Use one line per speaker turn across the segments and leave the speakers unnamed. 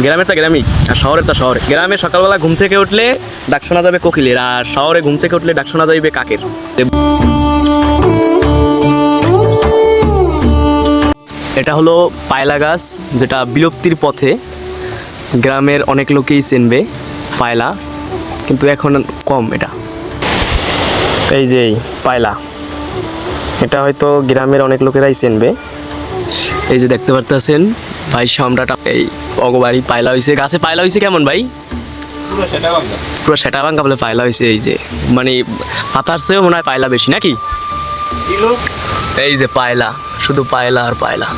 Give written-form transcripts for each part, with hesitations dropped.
গ্রামের তা গ্রামই আর শহরের তা শহরে। গ্রামে সকালবেলা ঘুম থেকে উঠলে ডাক শোনা যাবে কোকিলের, আর শহরে ঘুম থেকে উঠলে ডাক শোনা যাবে কাকের। এটা হলো পায়লা গাছ, যেটা বিলুপ্তির পথে। গ্রামের অনেক লোকেই চিনবে পায়লা, কিন্তু এখন কম। এটা এই যে পায়লা, এটা হয়তো গ্রামের অনেক লোকেরাই চিনবে। এই যে দেখতে পারতেছেন ভাই সম্রাট, এই অগবাড়ি পায়লা হয়েছে। গাছে পায়লা হয়েছে কেমন ভাই? পুরো সেটা ভাঙ্গা বলে পায়লা হয়েছে। এই যে মানে পাতার চেয়েও মনে হয় পায়লা বেশি নাকি? এই যে পায়লা, শুধু পায়লা আর পায়লা,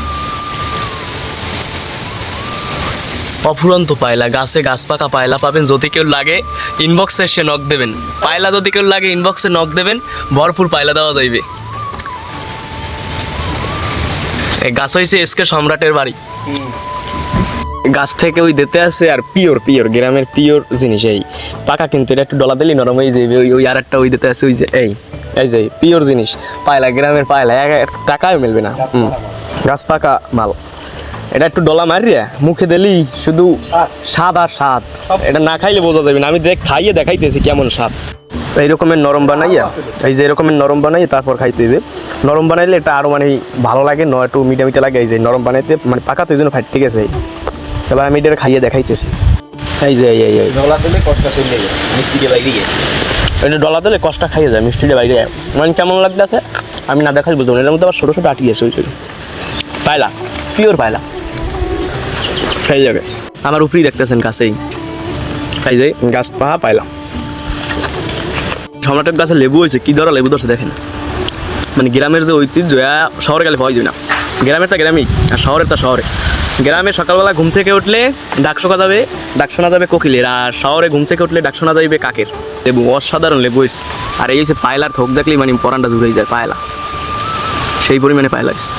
অফুরন্ত পায়লা। গাছে গাছ পাকা পায়লা পাবেন। যদি কেউ লাগে ইনবক্সে এসে নক দেবেন। পায়লা যদি কেউ লাগে ইনবক্সে নক দেবেন, ভরপুর পায়লা দেওয়া যাইবে। এই গাছ হয়েছে এসকে সম্রাটের বাড়ি। গাছ থেকে ওই দিতে আছে, আর পিওর পিওর গ্রামের পিওর জিনিস। এই পাকা কিন্তু এটা একটু ডলা দিলি নরম হয়ে যাবে। ওই আর একটা ওই দিতে আছে, ওই যে এই এই যে পিওর জিনিস পায়লা, গ্রামের পায়লা, টাকাও মিলবে না। গাছ পাকা মাল। এটা একটু ডলা মারিয়া মুখে দিলি শুধু স্বাদ আর স্বাদ। এটা না খাইলে বোঝা যাবে না। আমি খাইয়ে দেখাইতেছি কেমন স্বাদ। এই রকমের নরম বানাইয়া, এই যে এরকমের নরম বানাইয়া তারপর খাইতে হবে। নরম বানাইলে এটা আরও মানে ভালো লাগে, একটু মিঠা মিঠা লাগে। এই যে নরম বানাইতে মানে পাকা তো এই জন্য ফাইট ঠিক আছে। এবার আমি এটা খাইয়ে দেখাইতেছি। এই যে এই
ডলা দিলে কষ্ট চলে যায়, মিষ্টিকে বাইরে গিয়ে
এটা ডলা দিলে কষ্টটা খাইয়ে যায়, মিষ্টিটা বাইরে যায়। মানে কেমন লাগতেছে আমি না দেখাই বুঝতে পারি। এর মধ্যে আবার ছোটো ছোটো আটি আছে। ওই পায়লা, পিওর পায়লা খাই যাবে। আমার উপরেই দেখতেছেন কাছেই, খাই যাই গাছ পাহা পাইলাম। সম্রাটের গাছে লেবু হয়েছে, কি ধরা লেবু ধরছে দেখেন। মানে গ্রামের যে ঐতিহ্য শহরে গেলে পাওয়া যায় না। গ্রামের তা গ্রামই আর শহরের তা শহরে। গ্রামে সকালবেলা ঘুম থেকে উঠলে ডাক শোনা যাবে কোকিলের, আর শহরে ঘুম থেকে উঠলে ডাক শোনা যাবে কাকের। লেবু অসাধারণ লেবু হয়েছে। আর এই যে পায়লার থোক দেখলেই মানে পরানটা জুড়ে যায়। পায়লা সেই পরিমাণে পায়লা হয়েছে।